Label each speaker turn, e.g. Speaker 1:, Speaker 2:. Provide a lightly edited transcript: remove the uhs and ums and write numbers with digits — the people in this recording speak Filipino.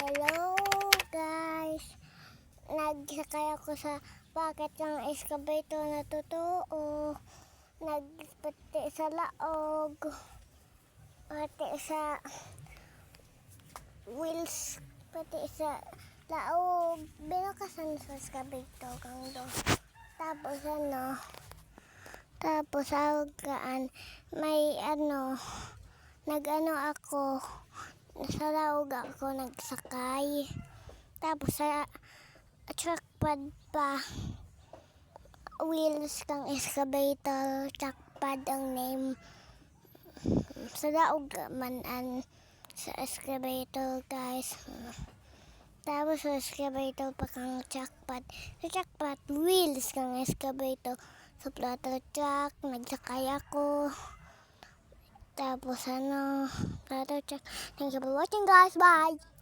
Speaker 1: Hello guys! Nagsakay ako sa packet ng excavator na totoo. Nagpati sa laog. Pati sa wheels. Pati sa laog. Binakasan sa excavator kang do. Tapos agaan may ako. Sa laog ako nagsakay. Tapos sa trackpad pa. Wheels kang excavator. Trackpad ang name. Sa laog sa excavator guys. Tapos sa excavator pa kang trackpad. Sa trackpad, wheels kang excavator. Sa plotter truck, nagsakay ako. Tapos plotter truck. Thank you for watching guys. Bye!